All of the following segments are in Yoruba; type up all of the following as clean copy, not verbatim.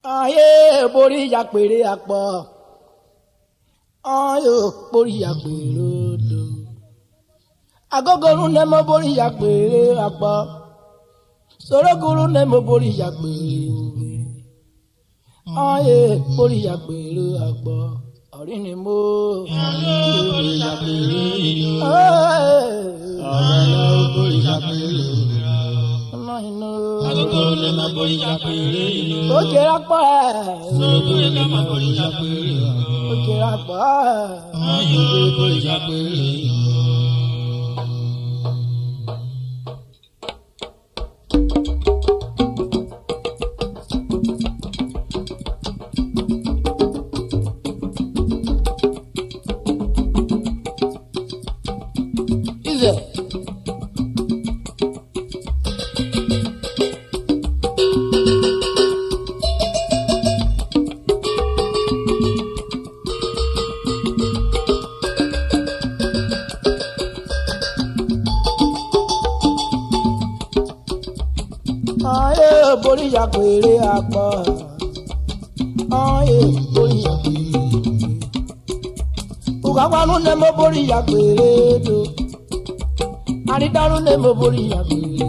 Aye, bori ya pere apo. Ayo, bori ya pere do. Agogoro ne mo bori ya pere apo. Sorogoro ne mo bori ya pere. Aye, bori ya pere apo. Ori ni mo. Bori ya pere. Aye, bori ya pere. Agogoro ne mo bori ya pere. Oje apa. Sorogoro ne mo bori ya pere. Oje apa. Ayo, bori ya pere. Aye, bori ya pere apo. Aye, bori ya pere. Ukakwanu ne mo bori ya pere do. Aridaru ne mo bori ya pere.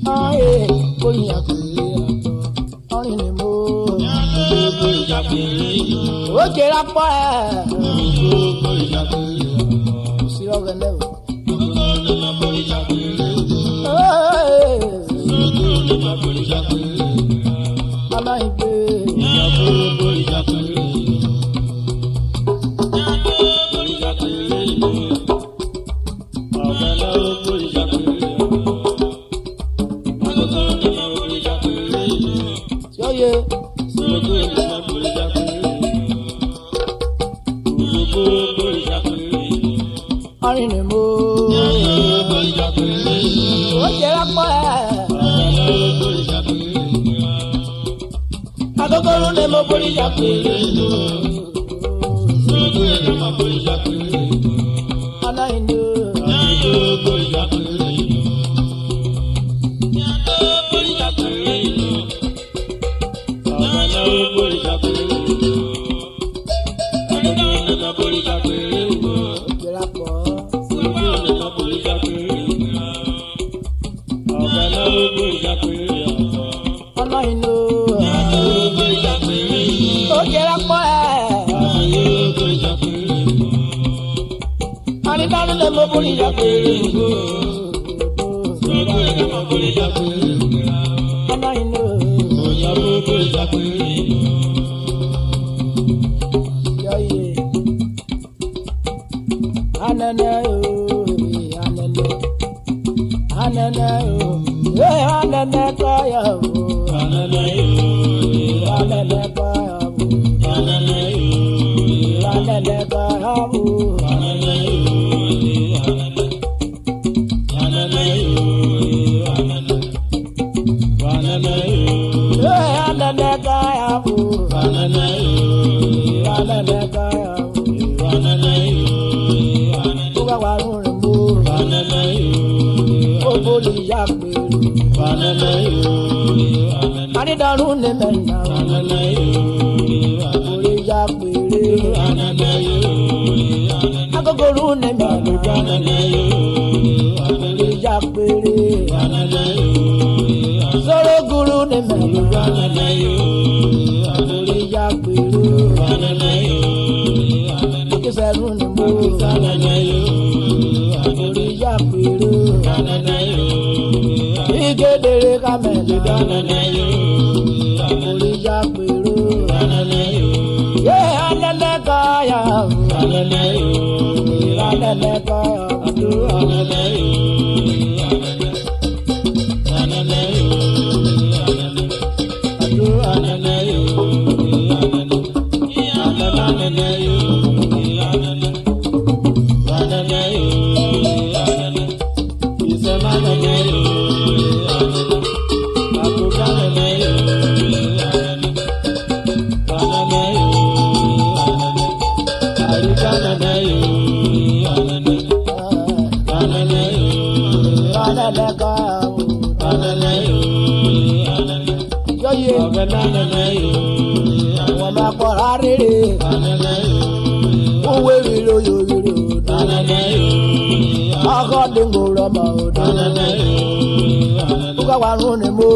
Aye, bori ya pere apo. Ori ne mo. Bori ya pere. Oje apo Bori ya pere. Si ogene o. Agogoro ne mo bori ya pere. Sorogoro ne mo bori ya pere. Alaigbe. Bori ya pere. Bori ya pere. Bori ya pere. Agogoro ne mo bori ya pere. Yoye. Sorogoro ne mo bori ya pere. Urhobo bori ya pere. Ori ne mo. Bori ya pere. Oje apo. Bori ya pere. Agogoro ne mo bori ya pere. Sorogoro ne mo bori ya pere. Alainu. Bori ya pere. Bori ya pere. Bori ya pere. Agogoro ne mo bori ya pere. Oje apo. Sorogoro ne mo bori ya pere. Bori ya pere. Alainu. Bori ya pere. Oje apo. Bori ya pere. Aridaru ne mo bori ya pere. Sorogoro ne mo bori ya pere. Alainu. Bori ya pere. Yoye. Anene o. Anene. Anene o. Anene kaya o. Anene kaya o. Anene kaya o. Anene kaya o. Anene kaya o. Uga warun mo. O bori ya pere. Aridaru ne mena. Bori ya pere. Agogoro ne mena. Bori ya pere. Sorogoro ne mena. Bori ya pere. Akiseru ne mo. Bori ya pere. Igedere kamela. Bori ya pere. Ye anene kaya. Anene kaya. Anene yóye wọ́n máa kọ́ rárẹ̀ owó èrè lóyòyè ọkọ̀ dìgbò rọmọ ọkọ̀ wà rún ni mo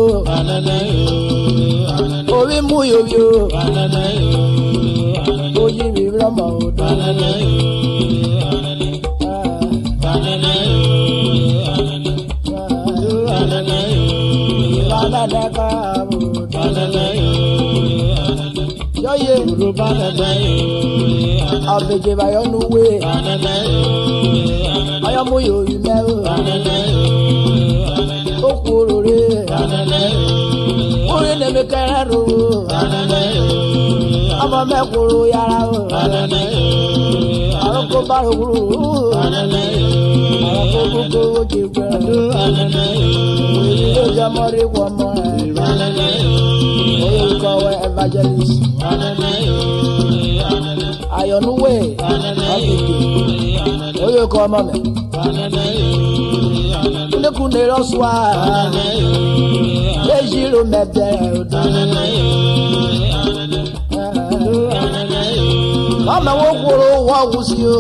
orí mú yòyè oyè mi rọmọ yóye ọ̀bẹ̀jẹ̀ báyọ̀ nuwé ọyọ́mú yòóyì mẹ́rù okú òróré orí lèmi kẹrẹ́ ro ọmọ mẹ́kúrú yàrá ọ̀rọ̀ kó bá rògbòrò ọ̀rọ̀ kó gbogbo ojú gbẹ̀rẹ̀ òyìnbó ló jẹ́ mọ́rí wọ́n mọ́ ẹ̀ oyè kọ̀wé evangelist ayọ̀nuwé ọ̀bẹ̀jẹ̀ oyè kọ̀ ọmọ mẹ́ kúndékúndé lọ́sùwà léjì ló mẹ́tẹ̀ẹ́ ọ̀dọ́ ọmọ wo kúrò wọ́n wù sí o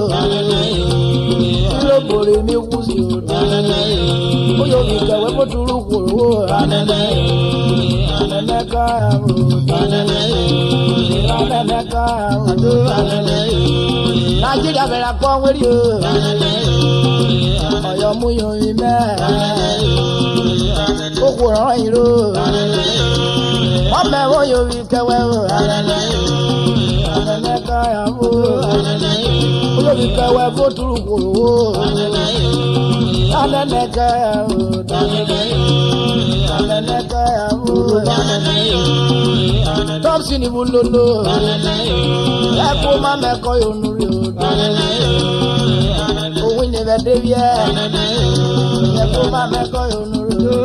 ló borí mi wù sí o ó yóò fi kẹwé bó dúró kúrò wò Anene ká Anene ká Nàìjíríà bẹ̀rẹ̀ kọ́ wẹ́rì o ọ̀yọ́ mú yòóyìn mẹ́ ó kúrò rán yìí ro wọ́n mẹ́wọ́ yóò fi kẹwé o Anene ká yàwó olórí kẹwé bó dúró kúrò wò Anene ká yàwó Anene ká yàwó tọ́pùsì ni mo lolo ẹ̀kú má mẹ́kọ́ yóò nù rí o òun ní bẹ́ẹ̀ débi ẹ̀ ẹ̀kú má mẹ́kọ́ yóò nù rí o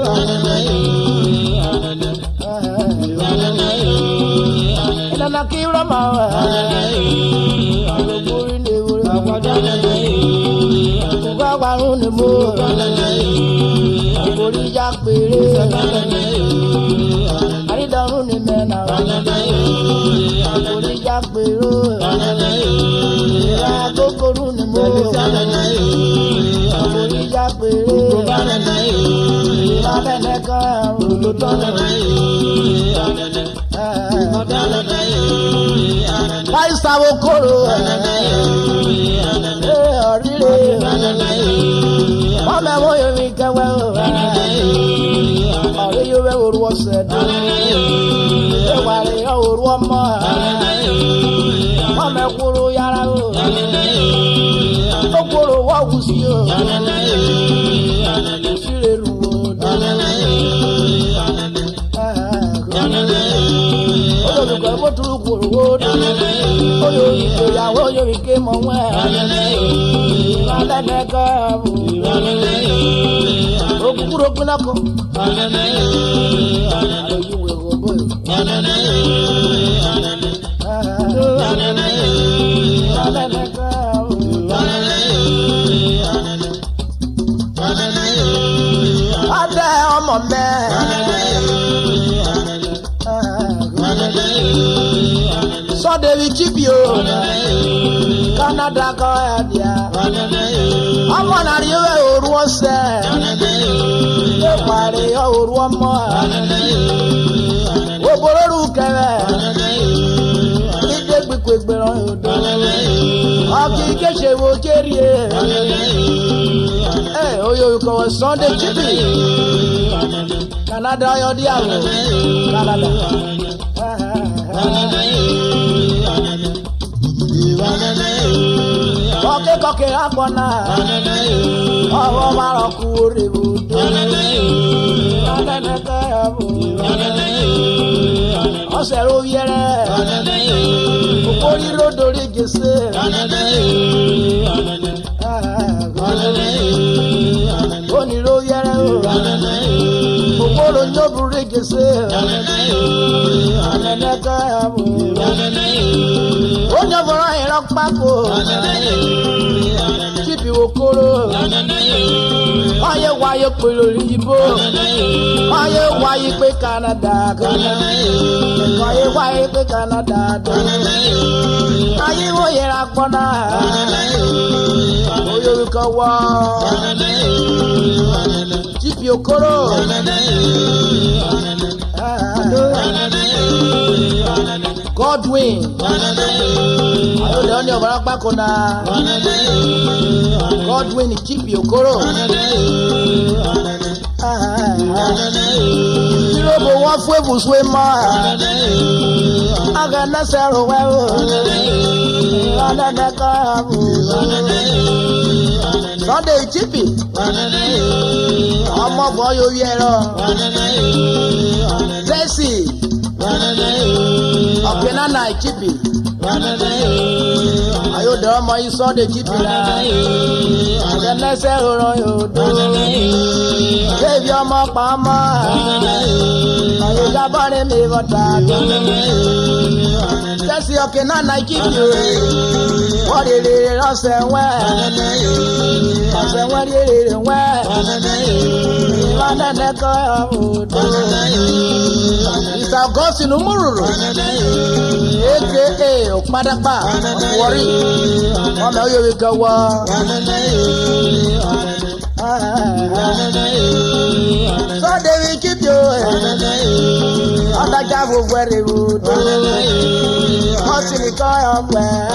ìdáná kí rọ́mà wà olùkúrí ní ìwúrí kúkọ́ parun ni mo ìkórí já péré àrídọ́rùn ni mẹ́nà ìkórí já péré ìrà kókórù ni mo ìkórí já péré ìrà Anene ká olùtọ́ láìsà wo kóró ọ̀rìrè wọ́n mẹ́wọ́ yomi kẹwẹ́ ọ̀rẹ́ yóò wẹ́ òru ọ̀sẹ̀ dùn ìwàlẹ̀ òru ọmọ wọ́n mẹ́kúrò yàrá ó kóró wọ́n wù sí o ìṣirè rù ó olùkọ́ bó turu kúrò wó oyè ìgbéyàwó oyè ké mọ̀ wẹ́ Anene ká òkúkúrò kúnákó àlòyìnwé òbó Anene ká adé ọmọ mẹ́ sọdẹ̀wì chibio Canada kọ́ ẹ̀ díà ọmọ nàrí ẹ̀ òru ọ̀sẹ̀ ẹ̀ parí òru ọmọ òbòrò kẹrẹ ìdè gbẹgbẹgbẹ rán odò ọkì kéṣe wo kérie ẹ̀ oyè kọ̀wé Sunday chibi Canada yọ di àwọn Canada. Kọ́kẹ́ akọ́nà ọwọ́ márùn kú orí bùdó Anene ká yàwó ọ̀sẹ̀ ló yẹrẹ òkórí lódòrí gèsè òní ló yẹrẹ òkóró nyóbùrí gèsè Anene ká yàwó ó nyóbùrọ̀ ìrọ̀ pákó chibi okoro why you put Libo? Why you put Canada? Why you put Canada? Why you wear a corner? You go Keep your coro. Godwin. I don't know about Bacona. Godwin, keep your coro. Urhobo one foot swim. I got no sorrow. Sunday chippy. I'm a boy, yellow. Jesse. Okay, now chippy. I you done my Sunday chippy. I got no sorrow. Give your mama. I got body me what Jesse, okay, now I keep you. What it is, I say, I say, what it is, it's our ghost in Umuru. AKA, Padapa, worry. Oh, no, you will go. So they will keep you. On the job of where they would. What's in the car of where?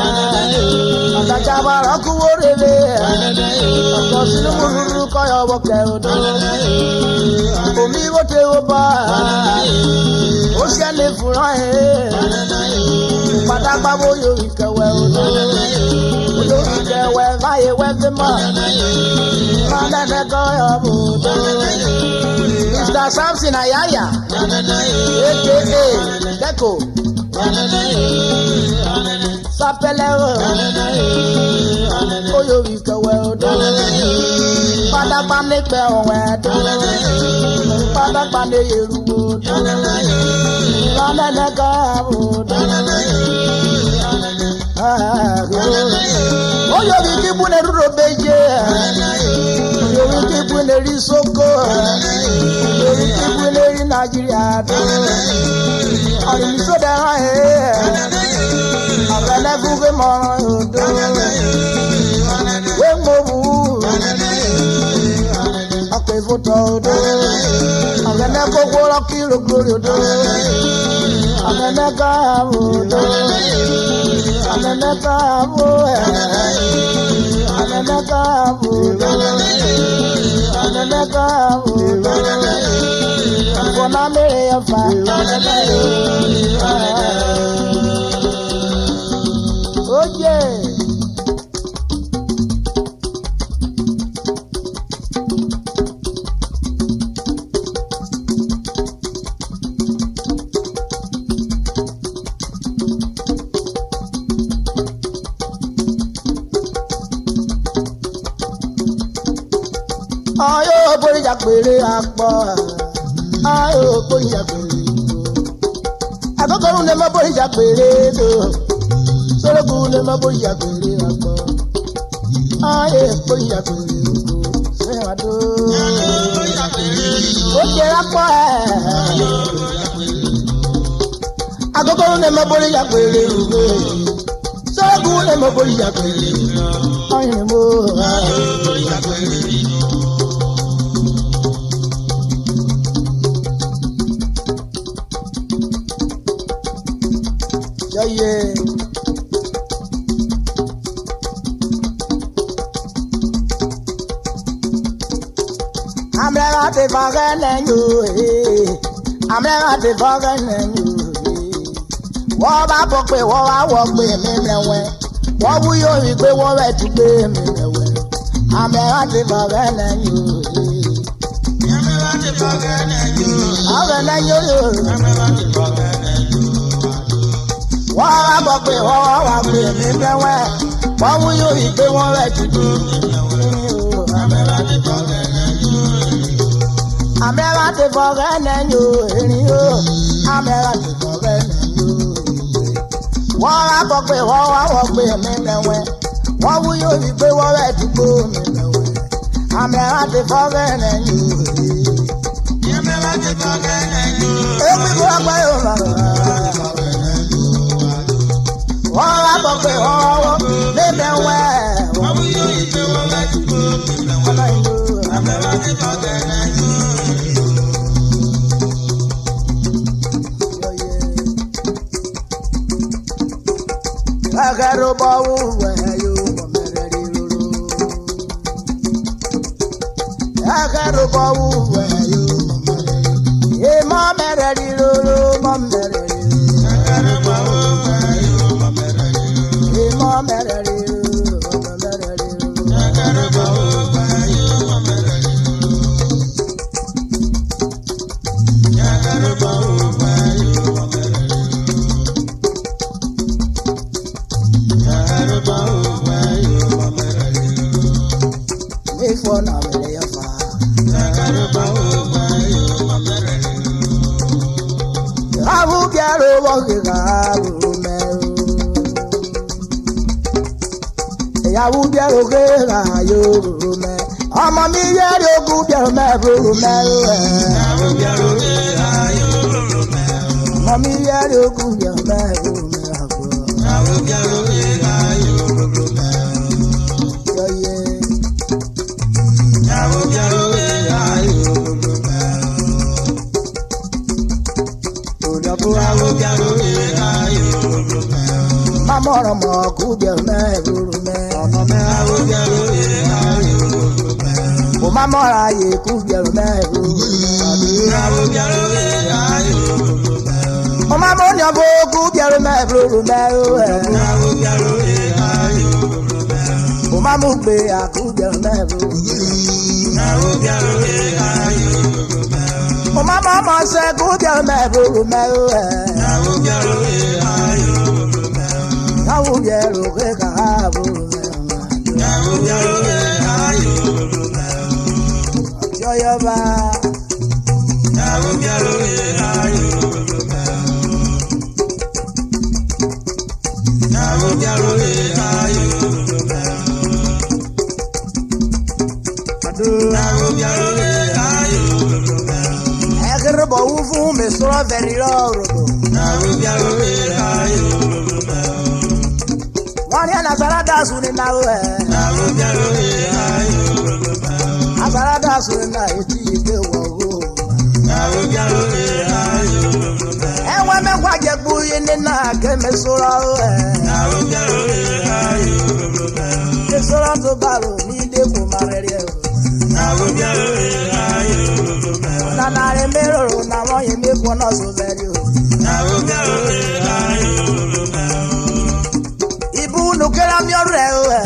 On the job of Akuore. Of course, in the Muru, call your work. For me, what you buy. Ocean live for I. Padapa, you go well. You go well, I went the man. Mr. Samson Ayaya, AKA Deco, Sapelero, Oyo Vika well done. Father Bande Bell, Father Bande Yeru, Oyo Viki Buneru Beje. You keep winning Soko, you keep winning Nigeria. I'm so down here. I'm gonna go to my I pay for todo. I'm gonna go walk you to I'm gonna go. I'm gonna go. Oh yeah. Ayo bori jakpere akpo. Ayo bori jakpere. Agogorun le mo bori jakpere do. Sorogun le mo bori jakpere akpo. Ayo bori jakpere do. Se wa do. O je akpo Agogorun le mo bori jakpere do. Sorogun le mo bori jakpere. Ayo mo bori jakpere. Yeah. I'm never the bargain you. I'm never the bargain you. What I walk with, what I walk with me, what will you be? What I to pay me? I'm never the bargain you. I'm never the bargain you. I'm never the bargain you. What I walk with, what I walk with me, what will you be? What I to do? I'm never the bargain you. I'm never the bargain you. I'm never the bargain you. What I walk with, what I walk with me, what will you be? What I to do? I'm at the forget and you. I'm at the forget and you. Every walk by over. All up of the hall, live and well. What will you eat? I'm at the forget and you. I got a bow where you I got a bow where you hey, Mama, ready, Mama, ready. I got a bow where you hey, Mama, ready, Mama, ready. I got a bow where you Mama, ready. I got a bow where you Mama, ready. For now, I will get over here. I will get over here. I'm a million of good young man. Mommy, you're a good young man. I will get over here. Mamma, more good young man. Oh, Mamma, I could young man. Oh, Mamma, good young man. Oh, Mamma, be a good young man. Oh, Mamma, say good young man. I will get okay. Very low. One and Azarada soon in our way. Azarada soon I see the world. And when I watch a boy in the night, came a solo. The solo to battle, need the woman. Nana mirror, now I make one of those value. Ibu look at your railway.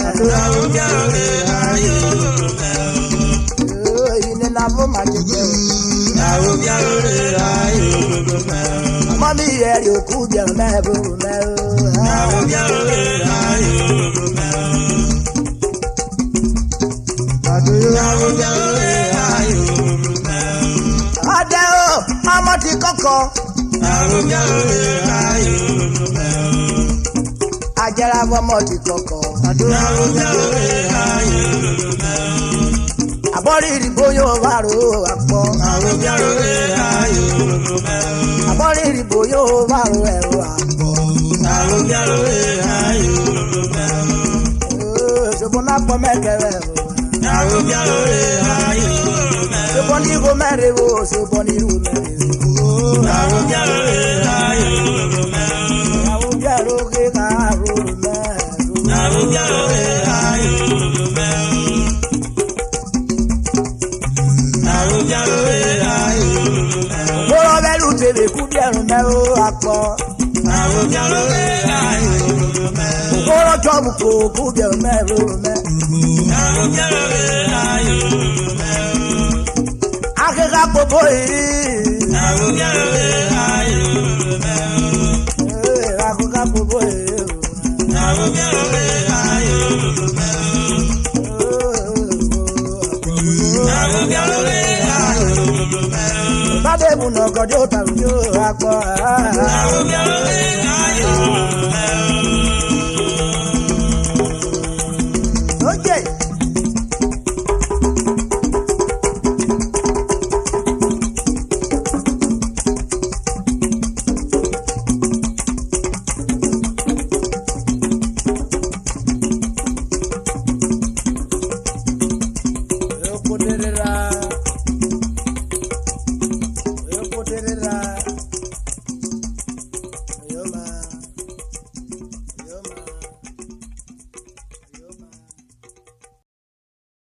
You never magic. Mommy, you could never I'm a tickle. I get a multi-coco. I bought it in Boyo Varo. I bought it in Boyo Varo. The Bonapa Mecca. The Bonnie go marry, the Bonnie will marry. I will get okay. Bade muno kojo tawo akpo